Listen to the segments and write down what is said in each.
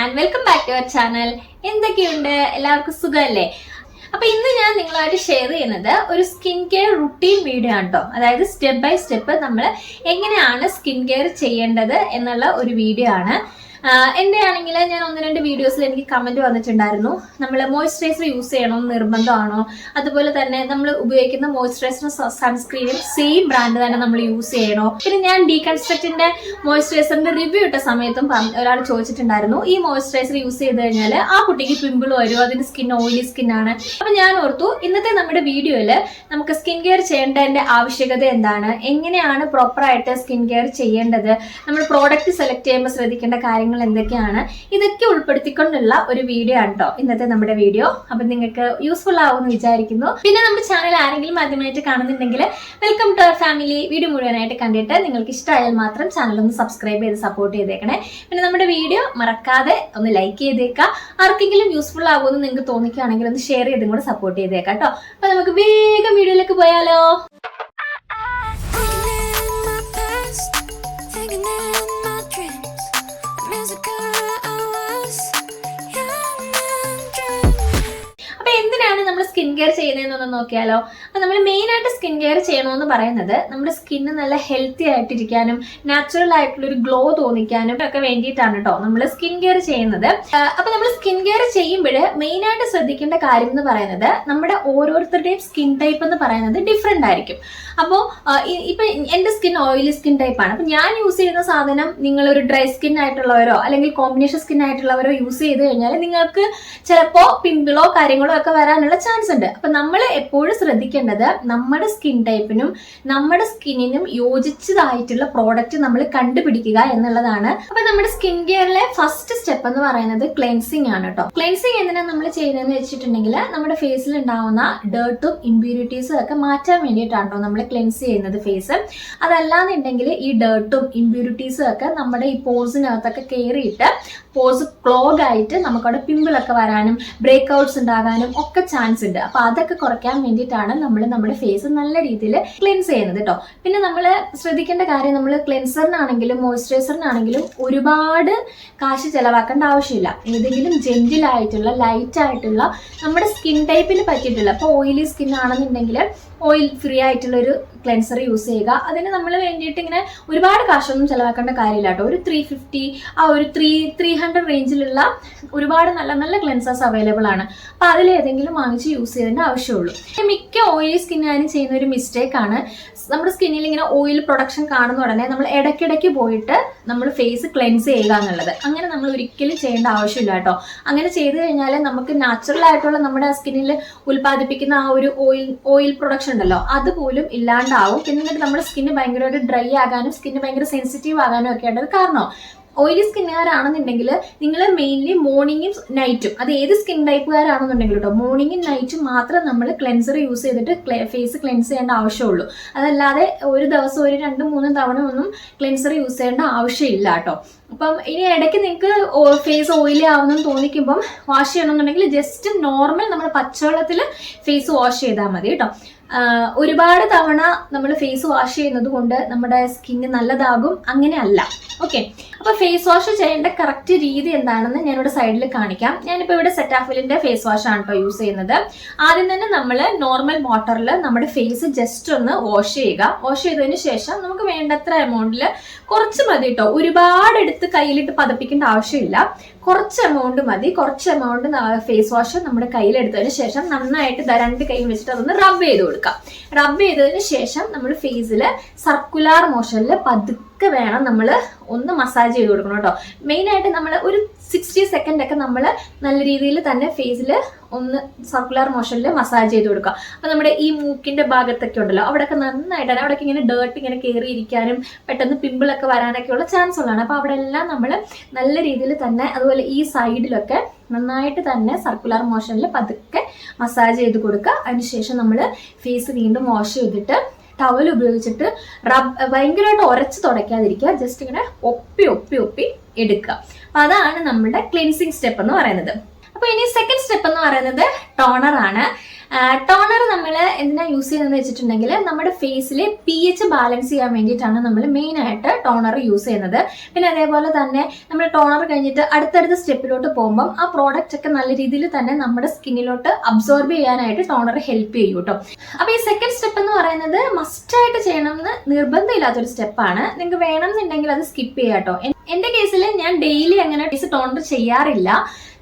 And welcome back to our channel. എന്തൊക്കെയുണ്ട്, എല്ലാവർക്കും സുഖമല്ലേ? അപ്പൊ ഇന്ന് ഞാൻ നിങ്ങളുമായിട്ട് ഷെയർ ചെയ്യുന്നത് ഒരു സ്കിൻ കെയർ റുട്ടീൻ വീഡിയോ ആണ് കേട്ടോ. അതായത് സ്റ്റെപ്പ് ബൈ സ്റ്റെപ്പ് നമ്മൾ എങ്ങനെയാണ് സ്കിൻ കെയർ ചെയ്യേണ്ടത് എന്നുള്ള ഒരു വീഡിയോ ആണ്. എൻ്റെ ആണെങ്കിൽ ഞാൻ 1-2 വീഡിയോസിൽ എനിക്ക് കമന്റ് വന്നിട്ടുണ്ടായിരുന്നു, നമ്മൾ മോയ്സ്ചറൈസർ യൂസ് ചെയ്യണമെന്ന് നിർബന്ധമാണോ, അതുപോലെ തന്നെ നമ്മൾ ഉപയോഗിക്കുന്ന മോയ്സ്ചറൈസറും സൺസ്ക്രീനും സെയിം ബ്രാൻഡ് തന്നെ നമ്മൾ യൂസ് ചെയ്യണോ. പിന്നെ ഞാൻ ഡീകൺസ്ട്രക്റ്റിന്റെ മോയ്സ്ചറൈസറിന്റെ റിവ്യൂ ഇട്ട സമയത്തും ഒരാൾ ചോദിച്ചിട്ടുണ്ടായിരുന്നു, ഈ മോയ്സ്ചറൈസർ യൂസ് ചെയ്ത് കഴിഞ്ഞാൽ ആ കുട്ടിക്ക് പിമ്പിൾ വരുമോ, അതിന്റെ സ്കിൻ ഓയിലി സ്കിൻ ആണ്. അപ്പൊ ഞാൻ ഓർത്തു ഇന്നത്തെ നമ്മുടെ വീഡിയോയില് നമുക്ക് സ്കിൻ കെയർ ചെയ്യേണ്ടതിന്റെ ആവശ്യകത എന്താണ്, എങ്ങനെയാണ് പ്രോപ്പറായിട്ട് സ്കിൻ കെയർ ചെയ്യേണ്ടത്, നമ്മൾ പ്രോഡക്റ്റ് സെലക്ട് ചെയ്യുമ്പോൾ ശ്രദ്ധിക്കേണ്ട കാര്യങ്ങൾ എന്തൊക്കെയാണ്, ഇതൊക്കെ ഉൾപ്പെടുത്തിക്കൊണ്ടുള്ള ഒരു വീഡിയോ ആണ് കേട്ടോ ഇന്നത്തെ നമ്മുടെ വീഡിയോ. അപ്പൊ നിങ്ങൾക്ക് യൂസ്ഫുൾ ആവുമെന്ന് വിചാരിക്കുന്നു. പിന്നെ നമ്മുടെ ചാനൽ ആരെങ്കിലും ആദ്യമായിട്ട് കാണുന്നുണ്ടെങ്കിൽ welcome to our family. Video മുഴുവനായിട്ട് കണ്ടിട്ട് നിങ്ങൾക്ക് ഇഷ്ടമായാൽ മാത്രം ചാനൽ ഒന്ന് സബ്സ്ക്രൈബ് ചെയ്ത് സപ്പോർട്ട് ചെയ്തേക്കണേ. പിന്നെ നമ്മുടെ വീഡിയോ മറക്കാതെ ഒന്ന് ലൈക്ക് ചെയ്തേക്കാം. ആർക്കെങ്കിലും യൂസ്ഫുൾ ആവുമെന്ന് നിങ്ങൾക്ക് തോന്നിക്കുകയാണെങ്കിൽ ഒന്ന് ഷെയർ ചെയ്തും കൂടെ സപ്പോർട്ട് ചെയ്തേക്കാം കേട്ടോ. അപ്പൊ നമുക്ക് വേഗം വീഡിയോയിലേക്ക് പോയാലോ. എന്തിനാണ് നമ്മൾ സ്കിൻ കെയർ ചെയ്യുന്നതെന്നൊന്ന് നോക്കിയാലോ. അപ്പൊ നമ്മൾ മെയിൻ ആയിട്ട് സ്കിൻ കെയർ ചെയ്യണമെന്ന് പറയുന്നത് നമ്മുടെ സ്കിന്ന് നല്ല ഹെൽത്തി ആയിട്ടിരിക്കാനും നാച്ചുറൽ ആയിട്ടുള്ള ഒരു ഗ്ലോ തോന്നിക്കാനും ഒക്കെ വേണ്ടിയിട്ടാണ് കേട്ടോ നമ്മൾ സ്കിൻ കെയർ ചെയ്യുന്നത്. അപ്പൊ നമ്മൾ സ്കിൻ കെയർ ചെയ്യുമ്പോൾ മെയിൻ ആയിട്ട് ശ്രദ്ധിക്കേണ്ട കാര്യം എന്ന് പറയുന്നത് നമ്മുടെ ഓരോരുത്തരുടെയും സ്കിൻ ടൈപ്പ് എന്ന് പറയുന്നത് ഡിഫറെന്റ് ആയിരിക്കും. അപ്പോൾ ഇപ്പൊ എന്റെ സ്കിൻ ഓയിലി സ്കിൻ ടൈപ്പാണ്. അപ്പൊ ഞാൻ യൂസ് ചെയ്യുന്ന സാധനം നിങ്ങൾ ഒരു ഡ്രൈ സ്കിൻ ആയിട്ടുള്ളവരോ അല്ലെങ്കിൽ കോമ്പിനേഷൻ സ്കിൻ ആയിട്ടുള്ളവരോ യൂസ് ചെയ്ത് കഴിഞ്ഞാൽ നിങ്ങൾക്ക് ചിലപ്പോ പിമ്പിളോ കാര്യങ്ങളോ ഒക്കെ വരാനുള്ള ചാൻസ് ഉണ്ട്. അപ്പൊ നമ്മൾ എപ്പോഴും ശ്രദ്ധിക്കേണ്ടത് നമ്മുടെ സ്കിൻ ടൈപ്പിനും നമ്മുടെ സ്കിന്നിനും യോജിച്ചതായിട്ടുള്ള പ്രോഡക്റ്റ് നമ്മൾ കണ്ടുപിടിക്കുക എന്നുള്ളതാണ്. അപ്പൊ നമ്മുടെ സ്കിൻ കെയറിലെ ഫസ്റ്റ് സ്റ്റെപ്പ് എന്ന് പറയുന്നത് ക്ലെൻസിങ് ആണ് കേട്ടോ. ക്ലെൻസിങ് എന്തിനാ നമ്മൾ ചെയ്യുന്നതെന്ന് വെച്ചിട്ടുണ്ടെങ്കിൽ നമ്മുടെ ഫേസിൽ ഉണ്ടാവുന്ന ഡേർട്ടും ഇമ്പ്യൂരിറ്റീസും ഒക്കെ മാറ്റാൻ വേണ്ടിയിട്ടാണ് കേട്ടോ നമ്മൾ ക്ലെൻസ് ചെയ്യുന്നത് ഫേസ്. അതല്ലാന്നുണ്ടെങ്കിൽ ഈ ഡേർട്ടും ഇമ്പ്യൂരിറ്റീസും ഒക്കെ നമ്മുടെ ഈ പോഴ്സിനകത്തൊക്കെ കയറിയിട്ട് പോഴ്സ് ക്ലോഗ് ആയിട്ട് നമുക്കവിടെ പിമ്പിളൊക്കെ വരാനും ബ്രേക്ക്ഔട്ട്സ് ഉണ്ടാകാനും ഒക്കെ ചാൻസ് ഉണ്ട്. അപ്പൊ അതൊക്കെ കുറയ്ക്കാൻ വേണ്ടിയിട്ടാണ് നമ്മൾ നമ്മുടെ ഫേസ് നല്ല രീതിയിൽ ക്ലെൻസ് ചെയ്യുന്നത് കേട്ടോ. പിന്നെ നമ്മൾ ശ്രദ്ധിക്കേണ്ട കാര്യം, നമ്മൾ ക്ലെൻസറിനാണെങ്കിലും മോയ്സ്ചറൈസറിനാണെങ്കിലും ഒരുപാട് കാശ് ചെലവാക്കേണ്ട ആവശ്യമില്ല. ഏതെങ്കിലും ജെന്റിൽ ആയിട്ടുള്ള ലൈറ്റ് ആയിട്ടുള്ള നമ്മുടെ സ്കിൻ ടൈപ്പിന് പറ്റിയിട്ടുള്ള, ഇപ്പോൾ ഓയിലി സ്കിൻ ആണെന്നുണ്ടെങ്കിൽ ഓയിൽ ഫ്രീ ആയിട്ടുള്ള ഒരു ക്ലെൻസർ യൂസ് ചെയ്യുക. അതിന് നമ്മൾ വേണ്ടിയിട്ട് ഇങ്ങനെ ഒരുപാട് കാശൊന്നും ചിലവാക്കേണ്ട കാര്യമില്ല കേട്ടോ. ഒരു 350 ആ ഒരു 300 റേഞ്ചിലുള്ള ഒരുപാട് നല്ല നല്ല ക്ലെൻസേഴ്സ് അവൈലബിൾ ആണ്. അപ്പൊ അതിലേതെങ്കിലും വാങ്ങിച്ച് യൂസ് ചെയ്തതിന്റെ ആവശ്യമുള്ളൂ. മിക്ക ഓയിലി സ്കിന്നുകാരും ചെയ്യുന്ന ഒരു മിസ്റ്റേക്ക് ആണ്, നമ്മുടെ സ്കിന്നിൽ ഇങ്ങനെ ഓയിൽ പ്രൊഡക്ഷൻ കാണുന്ന ഉടനെ നമ്മൾ ഇടയ്ക്കിടയ്ക്ക് പോയിട്ട് നമ്മൾ ഫേസ് ക്ലെൻസ് ചെയ്യുക എന്നുള്ളത്. അങ്ങനെ നമ്മൾ ഒരിക്കലും ചെയ്യേണ്ട ആവശ്യമില്ല കേട്ടോ. അങ്ങനെ ചെയ്തു കഴിഞ്ഞാൽ നമുക്ക് നാച്ചുറൽ ആയിട്ടുള്ള നമ്മുടെ സ്കിന്നിൽ ഉൽപ്പാദിപ്പിക്കുന്ന ആ ഒരു ഓയിൽ പ്രൊഡക്ഷൻ ഉണ്ടല്ലോ, അതുപോലും ഇല്ലാണ്ടാവും. പിന്നെ നമ്മുടെ സ്കിന്ന് ഭയങ്കരമായിട്ട് ഡ്രൈ ആകാനും സ്കിന്ന് ഭയങ്കര സെൻസിറ്റീവ് ആകാനും ഒക്കെ ഉള്ളത് കാരണം ഓയിലി സ്കിന്നുകാരാണെന്നുണ്ടെങ്കിൽ നിങ്ങൾ മെയിൻലി മോർണിംഗും നൈറ്റും, അത് ഏത് സ്കിൻ ടൈപ്പുകാരാണെന്നുണ്ടെങ്കിലും കേട്ടോ, മോർണിംഗും നൈറ്റും മാത്രം നമ്മൾ ക്ലെൻസർ യൂസ് ചെയ്തിട്ട് ഫേസ് ക്ലെൻസ് ചെയ്യേണ്ട ആവശ്യമുള്ളൂ. അതല്ലാതെ ഒരു ദിവസം ഒരു 2-3 തവണ ഒന്നും ക്ലെൻസർ യൂസ് ചെയ്യേണ്ട ആവശ്യമില്ല കേട്ടോ. അപ്പം ഇനി ഇടയ്ക്ക് നിങ്ങൾക്ക് ഫേസ് ഓയിലി ആവുന്നെന്ന് തോന്നിക്കുമ്പം വാഷ് ചെയ്യണമെന്നുണ്ടെങ്കിൽ ജസ്റ്റ് നോർമൽ നമ്മുടെ പച്ചവെള്ളത്തിൽ ഫേസ് വാഷ് ചെയ്താൽ മതി കേട്ടോ. ഒരുപാട് തവണ നമ്മൾ ഫേസ് വാഷ് ചെയ്യുന്നത് കൊണ്ട് നമ്മുടെ സ്കിന്ന് നല്ലതാകും അങ്ങനെ അല്ല. ഓക്കെ, അപ്പൊ ഫേസ് വാഷ് ചെയ്യേണ്ട കറക്റ്റ് രീതി എന്താണെന്ന് ഞാനിവിടെ സൈഡിൽ കാണിക്കാം. ഞാനിപ്പോ ഇവിടെ സെറ്റാഫിലിന്റെ ഫേസ് വാഷ് ആണ് കേട്ടോ യൂസ് ചെയ്യുന്നത്. ആദ്യം തന്നെ നമ്മൾ നോർമൽ വാട്ടറിൽ നമ്മുടെ ഫേസ് ജസ്റ്റ് ഒന്ന് വാഷ് ചെയ്യുക. വാഷ് ചെയ്തതിന് ശേഷം നമുക്ക് വേണ്ടത്ര എമൗണ്ടിൽ കുറച്ച് മതി കേട്ടോ. ഒരുപാട് എടുത്ത് കയ്യിലിട്ട് പതപ്പിക്കേണ്ട ആവശ്യമില്ല, കുറച്ച് എമൗണ്ട് മതി. കുറച്ച് എമൗണ്ട് ഫേസ് വാഷ് നമ്മുടെ കയ്യിലെടുത്തതിന് ശേഷം നന്നായിട്ട് 2 കൈ വെച്ചിട്ട് അതൊന്ന് റബ്ബ് ചെയ്ത് കൊടുക്കാം. റബ്ബ് ചെയ്തതിന് ശേഷം നമ്മൾ ഫേസിൽ സർക്കുലാർ മോഷനിൽ പതുക്കെ വേണം നമ്മൾ ഒന്ന് മസാജ് ചെയ്ത് കൊടുക്കണം കേട്ടോ. മെയിനായിട്ട് നമ്മൾ ഒരു 60 സെക്കൻഡ് ഒക്കെ നമ്മൾ നല്ല രീതിയിൽ തന്നെ ഫേസിൽ ഒന്ന് സർക്കുലർ മോഷനിൽ മസാജ് ചെയ്ത് കൊടുക്കുക. അപ്പൊ നമ്മുടെ ഈ മൂക്കിന്റെ ഭാഗത്തൊക്കെ ഉണ്ടല്ലോ, അവിടെയൊക്കെ നന്നായിട്ട് അവിടെയൊക്കെ ഇങ്ങനെ ഡേർട്ട് ഇങ്ങനെ കയറിയിരിക്കാനും പെട്ടെന്ന് പിമ്പിളൊക്കെ വരാനൊക്കെ ഉള്ള ചാൻസ് ഉള്ളതാണ്. അപ്പൊ അവിടെ എല്ലാം നമ്മൾ നല്ല രീതിയിൽ തന്നെ, അതുപോലെ ഈ സൈഡിലൊക്കെ നന്നായിട്ട് തന്നെ സർക്കുലർ മോഷനിൽ പതുക്കെ മസാജ് ചെയ്ത് കൊടുക്കുക. അതിനുശേഷം നമ്മൾ ഫേസ് വീണ്ടും വാഷ് ചെയ്തിട്ട് ടവൽ ഉപയോഗിച്ചിട്ട് ഭയങ്കരമായിട്ട് ഉരച്ച് തുടയ്ക്കാതിരിക്കുക, ജസ്റ്റ് ഇങ്ങനെ ഒപ്പി എടുക്കുക. അപ്പൊ അതാണ് നമ്മുടെ ക്ലെൻസിങ് സ്റ്റെപ്പ് എന്ന് പറയുന്നത്. അപ്പൊ ഇനി സെക്കൻഡ് സ്റ്റെപ്പ് എന്ന് പറയുന്നത് ടോണർ ആണ്. ടോണർ നമ്മൾ എന്തിനാ യൂസ് ചെയ്യുന്നതെന്ന് വെച്ചിട്ടുണ്ടെങ്കിൽ നമ്മുടെ ഫേസിൽ pH ബാലൻസ് ചെയ്യാൻ വേണ്ടിയിട്ടാണ് നമ്മൾ മെയിൻ ആയിട്ട് ടോണർ യൂസ് ചെയ്യുന്നത്. പിന്നെ അതേപോലെ തന്നെ നമ്മൾ ടോണർ കഴിഞ്ഞിട്ട് അടുത്തടുത്ത സ്റ്റെപ്പിലോട്ട് പോകുമ്പോൾ ആ പ്രോഡക്റ്റ് ഒക്കെ നല്ല രീതിയിൽ തന്നെ നമ്മുടെ സ്കിന്നിലോട്ട് അബ്സോർബ് ചെയ്യാനായിട്ട് ടോണർ ഹെൽപ്പ് ചെയ്യും കേട്ടോ. അപ്പൊ ഈ സെക്കൻഡ് സ്റ്റെപ്പ് എന്ന് പറയുന്നത് മസ്റ്റ് ആയിട്ട് ചെയ്യണമെന്ന് നിർബന്ധമില്ലാത്തൊരു സ്റ്റെപ്പാണ്. നിങ്ങൾക്ക് വേണമെന്നുണ്ടെങ്കിൽ അത് സ്കിപ്പ് ചെയ്യാം കേട്ടോ. എന്റെ കേസിൽ ഞാൻ ഡെയിലി അങ്ങനെ ഫേസ് ടോണർ ചെയ്യാറില്ല.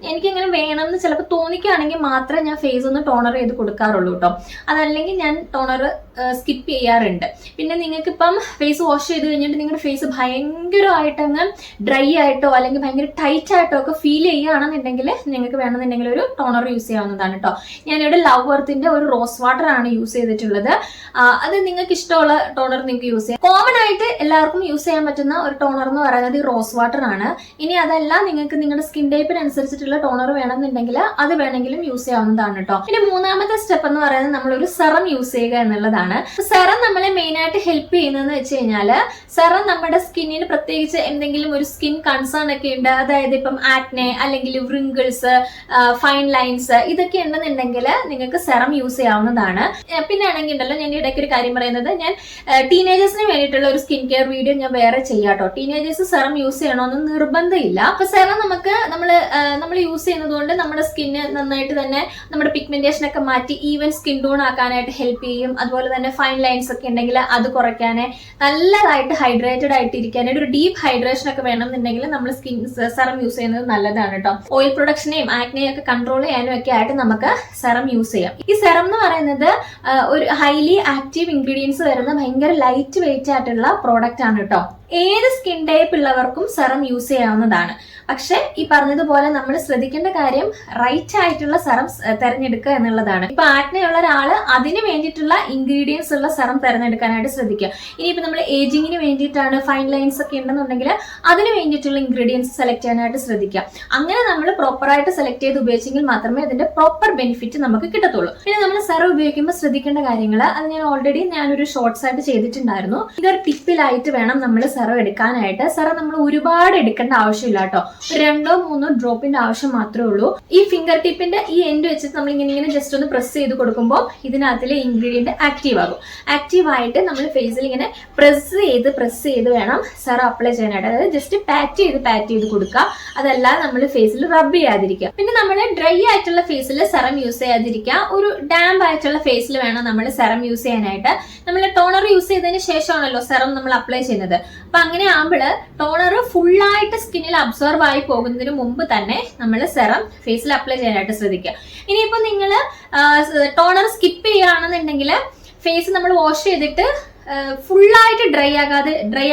എനിക്കങ്ങനെ വേണമെന്ന് ചിലപ്പോൾ തോന്നിക്കുകയാണെങ്കിൽ മാത്രമേ ഞാൻ ഫേസ് ഒന്ന് ടോണർ ചെയ്ത് കൊടുക്കാറുള്ളൂ കേട്ടോ. അതല്ലെങ്കിൽ ഞാൻ ടോണർ സ്കിപ്പ് ചെയ്യാറുണ്ട്. പിന്നെ നിങ്ങൾക്ക് ഇപ്പം ഫേസ് വാഷ് ചെയ്ത് കഴിഞ്ഞിട്ട് നിങ്ങളുടെ ഫേസ് ഭയങ്കരമായിട്ടങ്ങ് ഡ്രൈ ആയിട്ടോ അല്ലെങ്കിൽ ഭയങ്കര ടൈറ്റ് ആയിട്ടോ ഒക്കെ ഫീൽ ചെയ്യുകയാണെന്നുണ്ടെങ്കിൽ നിങ്ങൾക്ക് വേണമെന്നുണ്ടെങ്കിൽ ഒരു ടോണർ യൂസ് ചെയ്യാവുന്നതാണ് കേട്ടോ. ഞാനിവിടെ ലവ് എർത്തിന്റെ ഒരു റോസ് വാട്ടർ ആണ് യൂസ് ചെയ്തിട്ടുള്ളത്. അത് നിങ്ങൾക്ക് ഇഷ്ടമുള്ള ടോണർ നിങ്ങൾക്ക് യൂസ് ചെയ്യാം. കോമൺ ആയിട്ട് എല്ലാവർക്കും യൂസ് ചെയ്യാൻ പറ്റുന്ന ഒരു ടോണർ എന്ന് പറയുന്നത് ഈ റോസ് വാട്ടർ ആണ്. ഇനി അതല്ല നിങ്ങൾക്ക് നിങ്ങളുടെ സ്കിൻ ടൈപ്പിനനുസരിച്ചിട്ടുള്ള ടോണർ വേണമെന്നുണ്ടെങ്കിൽ അത് വേണമെങ്കിലും യൂസ് ചെയ്യാവുന്നതാണ് കേട്ടോ. പിന്നെ മൂന്നാമത്തെ സ്റ്റെപ്പ് എന്ന് പറയുന്നത് നമ്മൾ ഒരു സെറം യൂസ് ചെയ്യുക എന്നുള്ളതാണ്. സെറം നമ്മളെ മെയിൻ ആയിട്ട് ഹെൽപ്പ് ചെയ്യുന്നതെന്ന് വെച്ച് കഴിഞ്ഞാല് സെറം നമ്മുടെ സ്കിന്നിന് പ്രത്യേകിച്ച് എന്തെങ്കിലും ഒരു സ്കിൻ കൺസേൺ ഒക്കെ ഉണ്ട്, അതായത് ഇപ്പം ആക്നെ അല്ലെങ്കിൽ വ്രിങ്കിൾസ്, ഫൈൻ ലൈൻസ് ഇതൊക്കെ ഉണ്ടെന്നുണ്ടെങ്കിൽ നിങ്ങൾക്ക് സെറം യൂസ് ചെയ്യാവുന്നതാണ്. പിന്നെ ആണെങ്കിൽ ഉണ്ടല്ലോ, ഞാൻ ഇടയ്ക്ക് ഒരു കാര്യം പറയുന്നത്, ഞാൻ ടീനേജേഴ്സിന് വേണ്ടിയിട്ടുള്ള ഒരു സ്കിൻ കെയർ വീഡിയോ ഞാൻ വേറെ ചെയ്യാം കേട്ടോ. ടീനേജേഴ്സ് സെറം യൂസ് ചെയ്യണമെന്ന് നിർബന്ധമില്ല. അപ്പൊ സെറം നമുക്ക് നമ്മൾ യൂസ് ചെയ്യുന്നത് കൊണ്ട് നമ്മുടെ സ്കിന്ന് നന്നായിട്ട് തന്നെ നമ്മുടെ പിഗ്മെന്റേഷൻ ഒക്കെ മാറ്റി ഈവൻ സ്കിൻ ടോൺ ആക്കാനായിട്ട് ഹെൽപ്പ് ചെയ്യും. അതുപോലെ തന്നെ ഫൈൻ ലൈൻസ് ഒക്കെ ഉണ്ടെങ്കിൽ അത് കുറയ്ക്കാനേ, നല്ലതായിട്ട് ഹൈഡ്രേറ്റഡ് ആയിട്ട് ഇരിക്കാനായിട്ട് ഒരു ഡീപ്പ് ഹൈഡ്രേഷൻ ഒക്കെ വേണമെന്നുണ്ടെങ്കിൽ നമ്മൾ സ്കിൻ സെറം യൂസ് ചെയ്യുന്നത് നല്ലതാണ് കേട്ടോ. ഓയിൽ പ്രൊഡക്ഷനെയും ആക്നെയും ഒക്കെ കൺട്രോൾ ചെയ്യാനും ഒക്കെ ആയിട്ട് നമുക്ക് സെറം യൂസ് ചെയ്യാം. ഈ സെറം എന്ന് പറയുന്നത് ഒരു ഹൈലി ആക്റ്റീവ് ഇൻഗ്രീഡിയൻസ് വരുന്ന ഭയങ്കര ലൈറ്റ് വെയിറ്റ് ആയിട്ടുള്ള പ്രോഡക്റ്റ് ആണ് കേട്ടോ. ഏത് സ്കിൻ ടൈപ്പ് ഉള്ളവർക്കും സെറം യൂസ് ചെയ്യാവുന്നതാണ്. പക്ഷെ ഈ പറഞ്ഞതുപോലെ നമ്മൾ ശ്രദ്ധിക്കേണ്ട കാര്യം റൈറ്റ് ആയിട്ടുള്ള സെറം തെരഞ്ഞെടുക്കുക എന്നുള്ളതാണ്. ഇപ്പൊ ആക്നെയുള്ള ഒരാള് അതിന് വേണ്ടിയിട്ടുള്ള ഇൻഗ്രീഡിയൻസ് ഉള്ള സെറം തെരഞ്ഞെടുക്കാനായിട്ട് ശ്രദ്ധിക്കുക. ഇനിയിപ്പോ നമ്മൾ ഏജിങ്ങിന് വേണ്ടിയിട്ടാണ്, ഫൈൻ ലൈൻസ് ഒക്കെ ഉണ്ടെന്നുണ്ടെങ്കിൽ അതിന് വേണ്ടിയിട്ടുള്ള ഇൻഗ്രീഡിയൻസ് സെലക്ട് ചെയ്യാനായിട്ട് ശ്രദ്ധിക്കുക. അങ്ങനെ നമ്മൾ പ്രോപ്പറായിട്ട് സെലക്ട് ചെയ്ത് ഉപയോഗിച്ചെങ്കിൽ മാത്രമേ അതിന്റെ പ്രോപ്പർ ബെനിഫിറ്റ് നമുക്ക് കിട്ടത്തുള്ളൂ. പിന്നെ നമ്മൾ സെറം ഉപയോഗിക്കുമ്പോൾ ശ്രദ്ധിക്കേണ്ട കാര്യങ്ങൾ അത് ഞാൻ ഓൾറെഡി ഞാനൊരു ഷോർട്സ് ആയിട്ട് ചെയ്തിട്ടുണ്ടായിരുന്നു. ഇതൊരു ടിപ്പിലായിട്ട് വേണം നമ്മൾ സെറം എടുക്കാനായിട്ട്. സെറം നമ്മൾ ഒരുപാട് എടുക്കേണ്ട ആവശ്യമില്ല കേട്ടോ. 2-3 ഡ്രോപ്പിന്റെ ആവശ്യം മാത്രമേ ഉള്ളൂ. ഈ ഫിംഗർ ടിപ്പിന്റെ ഈ എൻഡ് വെച്ചിട്ട് നമ്മൾ ഇങ്ങനെ ജസ്റ്റ് ഒന്ന് പ്രസ് ചെയ്ത് കൊടുക്കുമ്പോൾ ഇതിനകത്തിലെ ഇൻഗ്രീഡിയന്റ് ആക്റ്റീവ് ആകും. ആക്റ്റീവ് ആയിട്ട് നമ്മൾ ഫേസിൽ ഇങ്ങനെ പ്രസ് ചെയ്ത് വേണം സെറം അപ്ലൈ ചെയ്യാനായിട്ട്. അതായത് ജസ്റ്റ് പാറ്റ് ചെയ്ത് കൊടുക്കുക. അതല്ലാതെ നമ്മൾ ഫേസിൽ റബ്ബ് ചെയ്യാതിരിക്കുക. പിന്നെ നമ്മൾ ഡ്രൈ ആയിട്ടുള്ള ഫേസിൽ സെറം യൂസ് ചെയ്യാതിരിക്കുക. ഒരു ഡാമ്പ് ആയിട്ടുള്ള ഫേസിൽ വേണം നമ്മൾ സെറം യൂസ് ചെയ്യാനായിട്ട്. നമ്മൾ ടോണർ യൂസ് ചെയ്തതിന് ശേഷമാണല്ലോ സെറം നമ്മൾ അപ്ലൈ ചെയ്യുന്നത്. അപ്പൊ അങ്ങനെ ആകുമ്പോൾ ടോണർ ഫുള്ളായിട്ട് സ്കിന്നിൽ അബ്സോർബ് ആയി പോകുന്നതിന് മുമ്പ് തന്നെ നമ്മൾ സെറം ഫേസിൽ അപ്ലൈ ചെയ്യാനായിട്ട് ശ്രദ്ധിക്കുക. ഇനിയിപ്പോ നിങ്ങൾ ടോണർ സ്കിപ്പ് ചെയ്യുകയാണെന്നുണ്ടെങ്കിൽ ഫേസ് നമ്മൾ വാഷ് ചെയ്തിട്ട് ഫുള്ളായിട്ട് ഡ്രൈ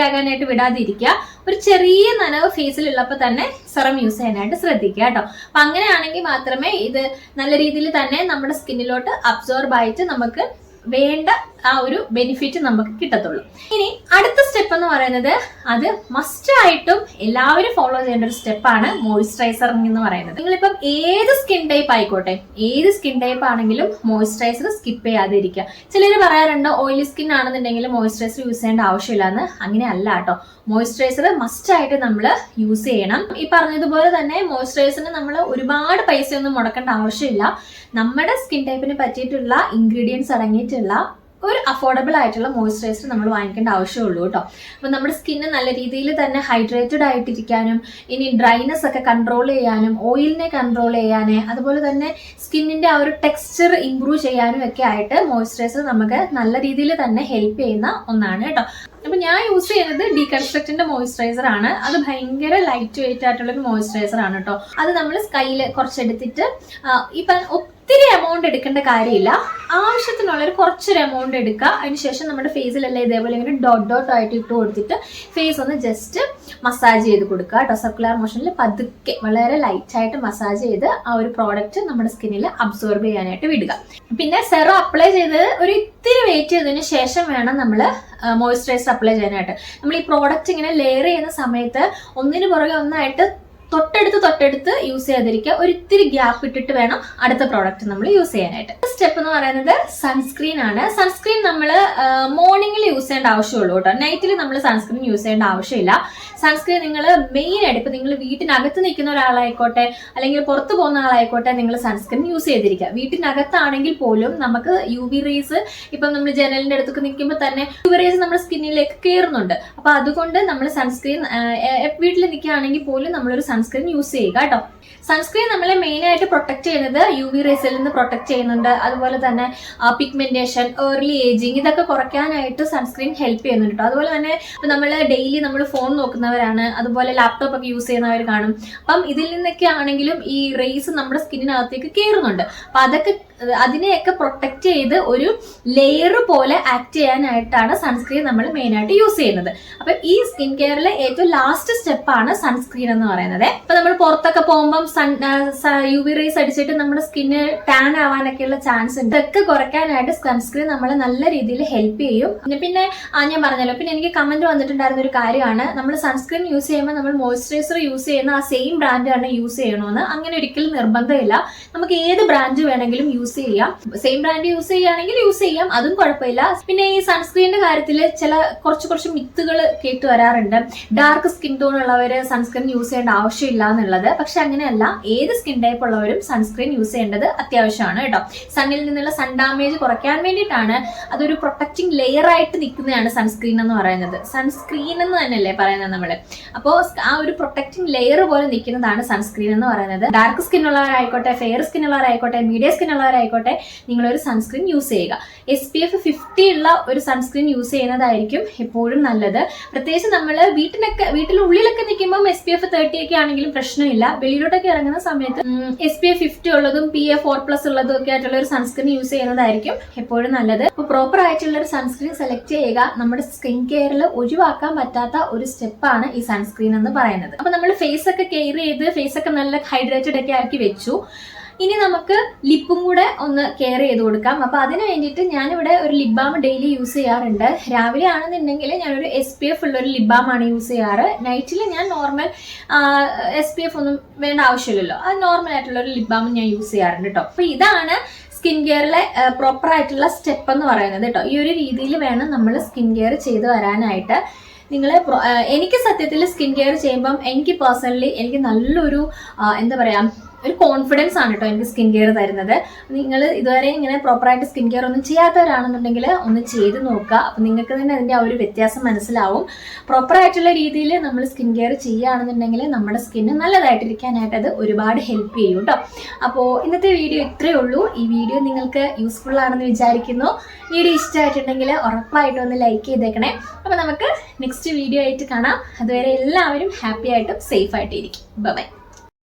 ആകാനായിട്ട് വിടാതിരിക്കുക. ഒരു ചെറിയ നനവ് ഫേസിലുള്ളപ്പോൾ തന്നെ സെറം യൂസ് ചെയ്യാനായിട്ട് ശ്രദ്ധിക്കുക കേട്ടോ. അപ്പൊ അങ്ങനെയാണെങ്കിൽ മാത്രമേ ഇത് നല്ല രീതിയിൽ തന്നെ നമ്മുടെ സ്കിന്നിലോട്ട് അബ്സോർബ് ആയിട്ട് നമുക്ക് വേണ്ട ആ ഒരു ബെനിഫിറ്റ് നമുക്ക് കിട്ടത്തുള്ളൂ. ഇനി അടുത്ത സ്റ്റെപ്പ് എന്ന് പറയുന്നത് അത് മസ്റ്റ് ആയിട്ടും എല്ലാവരും ഫോളോ ചെയ്യേണ്ട ഒരു സ്റ്റെപ്പാണ് മോയ്സ്ചറൈസറിംഗ് എന്ന് പറയുന്നത്. നിങ്ങളിപ്പം ഏത് സ്കിൻ ടൈപ്പ് ആയിക്കോട്ടെ, ഏത് സ്കിൻ ടൈപ്പ് ആണെങ്കിലും മോയ്സ്ചറൈസർ സ്കിപ്പ് ചെയ്യാതിരിക്കുക. ചിലർ പറയാറുണ്ട് ഓയിലി സ്കിൻ ആണെന്നുണ്ടെങ്കിൽ മോയ്സ്ചറൈസർ യൂസ് ചെയ്യേണ്ട ആവശ്യമില്ലാന്ന്. അങ്ങനെ അല്ല കേട്ടോ. മോയ്സ്ചറൈസർ മസ്റ്റ് ആയിട്ട് നമ്മൾ യൂസ് ചെയ്യണം. ഈ പറഞ്ഞതുപോലെ തന്നെ മോയ്സ്ചറൈസറിന് നമ്മൾ ഒരുപാട് പൈസയൊന്നും മുടക്കേണ്ട ആവശ്യമില്ല. നമ്മുടെ സ്കിൻ ടൈപ്പിന് പറ്റിയിട്ടുള്ള ഇൻഗ്രീഡിയൻസ് അടങ്ങിയിട്ടുള്ള ഒരു അഫോർഡബിൾ ആയിട്ടുള്ള മോയ്സ്ചറൈസർ നമ്മൾ വാങ്ങിക്കേണ്ട ആവശ്യമുള്ളൂ കേട്ടോ. അപ്പൊ നമ്മുടെ സ്കിന്ന് നല്ല രീതിയിൽ തന്നെ ഹൈഡ്രേറ്റഡ് ആയിട്ടിരിക്കാനും ഇനി ഡ്രൈനെസ് ഒക്കെ കൺട്രോൾ ചെയ്യാനും ഓയിലിനെ കൺട്രോൾ ചെയ്യാനും അതുപോലെ തന്നെ സ്കിന്നിന്റെ ആ ഒരു ടെക്സ്ചർ ഇംപ്രൂവ് ചെയ്യാനും ഒക്കെ ആയിട്ട് മോയ്സ്ചറൈസർ നമുക്ക് നല്ല രീതിയിൽ തന്നെ ഹെൽപ്പ് ചെയ്യുന്ന ഒന്നാണ് കേട്ടോ. അപ്പൊ ഞാൻ യൂസ് ചെയ്യുന്നത് ഡീകൺസ്ട്രക്റ്റിന്റെ മോയ്സ്ചറൈസർ ആണ്. അത് ഭയങ്കര ലൈറ്റ് വെയിറ്റ് ആയിട്ടുള്ള ഒരു മോയ്സ്ചറൈസർ ആണ് കേട്ടോ. അത് നമ്മൾ കയ്യിൽ കുറച്ചെടുത്തിട്ട് ഇപ്പൊ ഒത്തിരി എമൗണ്ട് എടുക്കേണ്ട കാര്യമില്ല. ആവശ്യത്തിനുള്ള ഒരു കുറച്ചൊരു എമൗണ്ട് എടുക്കുക. അതിനുശേഷം നമ്മുടെ ഫേസിലെല്ലാം ഇതേപോലെ ഇങ്ങനെ ഡോട്ട് ആയിട്ട് ഇട്ട് കൊടുത്തിട്ട് ഫേസ് ഒന്ന് ജസ്റ്റ് മസാജ് ചെയ്ത് കൊടുക്കുക കേട്ടോ. സർക്കുലർ മോഷനിൽ പതുക്കെ വളരെ ലൈറ്റ് ആയിട്ട് മസാജ് ചെയ്ത് ആ ഒരു പ്രോഡക്റ്റ് നമ്മുടെ സ്കിന്നിൽ അബ്സോർബ് ചെയ്യാനായിട്ട് വിടുക. പിന്നെ സെറം അപ്ലൈ ചെയ്ത് ഒരു ഇത്തിരി വെയിറ്റ് ചെയ്തതിന് ശേഷം വേണം നമ്മൾ മോയ്സ്ചറൈസർ അപ്ലൈ ചെയ്യാനായിട്ട്. നമ്മൾ ഈ പ്രോഡക്റ്റ് ഇങ്ങനെ ലെയർ ചെയ്യുന്ന സമയത്ത് ഒന്നിനു പുറകെ ഒന്നായിട്ട് തൊട്ടടുത്ത് യൂസ് ചെയ്യാതിരിക്കുക. ഒരിത്തിരി ഗ്യാപ്പ് ഇട്ടിട്ട് വേണം അടുത്ത പ്രോഡക്റ്റ് നമ്മൾ യൂസ് ചെയ്യാനായിട്ട്. സ്റ്റെപ്പ് എന്ന് പറയുന്നത് സൺസ്ക്രീൻ ആണ്. സൺസ്ക്രീൻ നമ്മൾ മോർണിംഗിൽ യൂസ് ചെയ്യേണ്ട ആവശ്യമുള്ളൂ കേട്ടോ. നൈറ്റിൽ നമ്മൾ സൺസ്ക്രീൻ യൂസ് ചെയ്യേണ്ട ആവശ്യമില്ല. സൺസ്ക്രീൻ നിങ്ങൾ മെയിൻ ആയിട്ട് ഇപ്പൊ നിങ്ങൾ വീട്ടിനകത്ത് നിൽക്കുന്ന ഒരാളായിക്കോട്ടെ അല്ലെങ്കിൽ പുറത്ത് പോകുന്ന ആളായിക്കോട്ടെ നിങ്ങൾ സൺസ്ക്രീൻ യൂസ് ചെയ്തിരിക്കുക. വീട്ടിനകത്താണെങ്കിൽ പോലും നമുക്ക് UV റേസ് ഇപ്പം നമ്മൾ ജനലിന്റെ അടുത്തൊക്കെ നിൽക്കുമ്പോൾ തന്നെ UV റേസ് നമ്മുടെ സ്കിന്നിലേക്ക് കയറുന്നുണ്ട്. അപ്പൊ അതുകൊണ്ട് നമ്മൾ സൺസ്ക്രീൻ വീട്ടിൽ നിൽക്കുകയാണെങ്കിൽ പോലും നമ്മളൊരു സൺസ്ക്രീൻ യൂസ് ചെയ്യുക കേട്ടോ. സൺസ്ക്രീൻ നമ്മളെ മെയിൻ ആയിട്ട് പ്രൊട്ടക്ട് ചെയ്യുന്നത് UV റേസിൽ നിന്ന് പ്രൊട്ടക്ട് ചെയ്യുന്നുണ്ട്. അതുപോലെ തന്നെ പിഗ്മെന്റേഷൻ, ഏർലി ഏജിങ് ഇതൊക്കെ കുറയ്ക്കാനായിട്ട് സൺസ്ക്രീൻ ഹെൽപ്പ് ചെയ്യുന്നുണ്ട് കേട്ടോ. അതുപോലെ തന്നെ നമ്മൾ ഡെയിലി നമ്മൾ ഫോൺ നോക്കുന്നവരാണ്, അതുപോലെ ലാപ്ടോപ്പ് ഒക്കെ യൂസ് ചെയ്യുന്നവർ കാണും. അപ്പം ഇതിൽ നിന്നൊക്കെ ആണെങ്കിലും ഈ റേസ് നമ്മുടെ സ്കിന്നിനകത്തേക്ക് കയറുന്നുണ്ട്. അപ്പൊ അതിനെയൊക്കെ പ്രൊട്ടക്ട് ചെയ്ത് ഒരു ലെയർ പോലെ ആക്ട് ചെയ്യാനായിട്ടാണ് സൺസ്ക്രീൻ നമ്മൾ മെയിൻ ആയിട്ട് യൂസ് ചെയ്യുന്നത്. അപ്പൊ ഈ സ്കിൻ കെയറിലെ ഏറ്റവും ലാസ്റ്റ് സ്റ്റെപ്പാണ് സൺസ്ക്രീൻ എന്ന് പറയുന്നത്. ഇപ്പൊ നമ്മൾ പുറത്തൊക്കെ പോകുമ്പോൾ UV റേസ് അടിച്ചിട്ട് നമ്മുടെ സ്കിന്ന് ടാൻ ആവാനൊക്കെയുള്ള ചാൻസ് ഉണ്ട്. ഇതൊക്കെ കുറയ്ക്കാനായിട്ട് സൺസ്ക്രീൻ നമ്മളെ നല്ല രീതിയിൽ ഹെൽപ്പ് ചെയ്യും. പിന്നെ ഞാൻ പറഞ്ഞല്ലോ, പിന്നെ എനിക്ക് കമന്റ് വന്നിട്ടുണ്ടായിരുന്ന ഒരു കാര്യമാണ്, നമ്മൾ സൺസ്ക്രീൻ യൂസ് ചെയ്യുമ്പോൾ നമ്മൾ മോയ്സ്ചറൈസർ യൂസ് ചെയ്യുന്ന ആ സെയിം ബ്രാൻഡ് തന്നെ യൂസ് ചെയ്യണമെന്ന്. അങ്ങനെ ഒരിക്കലും നിർബന്ധമില്ല. നമുക്ക് ഏത് ബ്രാൻഡ് വേണമെങ്കിലും യൂസ് ചെയ്യാം. സെയിം ബ്രാൻഡ് യൂസ് ചെയ്യുകയാണെങ്കിൽ യൂസ് ചെയ്യാം, അതും കുഴപ്പമില്ല. പിന്നെ ഈ സൺസ്ക്രീനിന്റെ കാര്യത്തിൽ കുറച്ച് മിത്തുകൾ കേട്ട് വരാറുണ്ട്. ഡാർക്ക് സ്കിൻ ടോൺ ഉള്ളവര് സൺസ്ക്രീൻ യൂസ് ചെയ്യേണ്ട ആവശ്യമില്ല എന്നുള്ളത്. പക്ഷെ അങ്ങനെയല്ല, ഏത് സ്കിൻ ടൈപ്പ് ഉള്ളവരും സൺസ്ക്രീൻ യൂസ് ചെയ്യേണ്ടത് അത്യാവശ്യമാണ് കേട്ടോ. സണ്ണിൽ നിന്നുള്ള സൺ ഡാമേജ് കുറയ്ക്കാൻ വേണ്ടിയിട്ടാണ്. അതൊരു പ്രൊട്ടക്റ്റിംഗ് ലെയർ ആയിട്ട് നിൽക്കുന്നതാണ് സൺസ്ക്രീൻ എന്ന് പറയുന്നത്. സൺസ്ക്രീൻ എന്ന് തന്നെയല്ലേ പറയുന്നത് നമ്മള്. അപ്പോൾ ആ ഒരു പ്രൊട്ടക്റ്റിംഗ് ലെയർ പോലെ നിൽക്കുന്നതാണ് സൺസ്ക്രീൻ എന്ന് പറയുന്നത്. ഡാർക്ക് സ്കിൻ ഉള്ളവരായിക്കോട്ടെ, ഫെയർ സ്കിൻ ഉള്ളവരായിക്കോട്ടെ, മീഡിയം സ്കിൻ ഉള്ളവരായിക്കോട്ടെ, നിങ്ങളൊരു സൺസ്ക്രീൻ യൂസ് ചെയ്യുക. SPF 50 ഉള്ള ഒരു സൺസ്ക്രീൻ യൂസ് ചെയ്യുന്നതായിരിക്കും എപ്പോഴും നല്ലത്. പ്രത്യേകിച്ച് നമ്മൾ വീട്ടിനുള്ളിലൊക്കെ നിൽക്കുമ്പോൾ SPF 30 ഒക്കെ ആണെങ്കിലും പ്രശ്നമില്ല. വെളിയിലോട്ടൊക്കെ ഇറങ്ങുന്ന സമയത്ത് SPF 50 ഉള്ളതും PA4+ ഉള്ളതും ഒക്കെ ആയിട്ടുള്ള ഒരു സൺസ്ക്രീൻ യൂസ് ചെയ്യുന്നതായിരിക്കും എപ്പോഴും നല്ലത്. അപ്പോൾ പ്രോപ്പർ ആയിട്ടുള്ള ഒരു സൺസ്ക്രീൻ സെലക്ട് ചെയ്യുക. നമ്മുടെ സ്കിൻ കെയറിൽ ഒഴിവാക്കാൻ പറ്റാത്ത ഒരു സ്റ്റെപ്പാണ് ഈ സൺസ്ക്രീൻ എന്ന് പറയുന്നത്. അപ്പൊ നമ്മൾ ഫേസ് ഒക്കെ കെയർ ചെയ്ത് ഫേസ് ഒക്കെ നല്ല ഹൈഡ്രേറ്റഡ് ഒക്കെ ആക്കി വെച്ചു. ഇനി നമുക്ക് ലിപ്പും കൂടെ ഒന്ന് കെയർ ചെയ്ത് കൊടുക്കാം. അപ്പൊ അതിന് വേണ്ടിയിട്ട് ഞാനിവിടെ ഒരു ലിപ് ബാം ഡെയിലി യൂസ് ചെയ്യാറുണ്ട്. രാവിലെ ആണെന്നുണ്ടെങ്കിൽ ഞാനൊരു SPF ഉള്ള ഒരു ലിപ് ബാം ആണ് യൂസ് ചെയ്യാറ്. നൈറ്റിൽ ഞാൻ നോർമൽ SPF ഒന്നും വേണ്ട ആവശ്യമില്ലല്ലോ, അത് നോർമൽ ആയിട്ടുള്ള ഒരു ലിപ് ബാം ഞാൻ യൂസ് ചെയ്യാറുണ്ട് കേട്ടോ. അപ്പൊ ഇതാണ് സ്കിൻ കെയറിലെ പ്രോപ്പർ ആയിട്ടുള്ള സ്റ്റെപ്പ് എന്ന് പറയുന്നത് കേട്ടോ. ഈ ഒരു രീതിയിൽ വേണം നമ്മൾ സ്കിൻ കെയർ ചെയ്ത് വരാനായിട്ട്. എനിക്ക് സത്യത്തിൽ സ്കിൻ കെയർ ചെയ്യുമ്പം എനിക്ക് പേഴ്സണലി എനിക്ക് നല്ലൊരു എന്താ പറയാ ഒരു കോൺഫിഡൻസ് ആണ് കേട്ടോ എനിക്ക് സ്കിൻ കെയർ തരുന്നത്. നിങ്ങൾ ഇതുവരെ ഇങ്ങനെ പ്രോപ്പറായിട്ട് സ്കിൻ കെയർ ഒന്നും ചെയ്യാത്തവരാണെന്നുണ്ടെങ്കിൽ ഒന്ന് ചെയ്ത് നോക്കുക. അപ്പം നിങ്ങൾക്ക് തന്നെ അതിൻ്റെ ആ ഒരു വ്യത്യാസം മനസ്സിലാവും. പ്രോപ്പറായിട്ടുള്ള രീതിയിൽ നമ്മൾ സ്കിൻ കെയർ ചെയ്യുകയാണെന്നുണ്ടെങ്കിൽ നമ്മുടെ സ്കിന്ന് നല്ലതായിട്ടിരിക്കാനായിട്ട് അത് ഒരുപാട് ഹെൽപ്പ് ചെയ്യും കേട്ടോ. അപ്പോൾ ഇന്നത്തെ വീഡിയോ ഇത്രയേ ഉള്ളൂ. ഈ വീഡിയോ നിങ്ങൾക്ക് യൂസ്ഫുൾ ആണെന്ന് വിചാരിക്കുന്നു. വീഡിയോ ഇഷ്ടമായിട്ടുണ്ടെങ്കിൽ ഉറപ്പായിട്ടും ഒന്ന് ലൈക്ക് ചെയ്തേക്കണേ. അപ്പോൾ നമുക്ക് നെക്സ്റ്റ് വീഡിയോ ആയിട്ട് കാണാം. അതുവരെ എല്ലാവരും ഹാപ്പി ആയിട്ടും സേഫ് ആയിട്ട് ഇരിക്കും. ബൈ.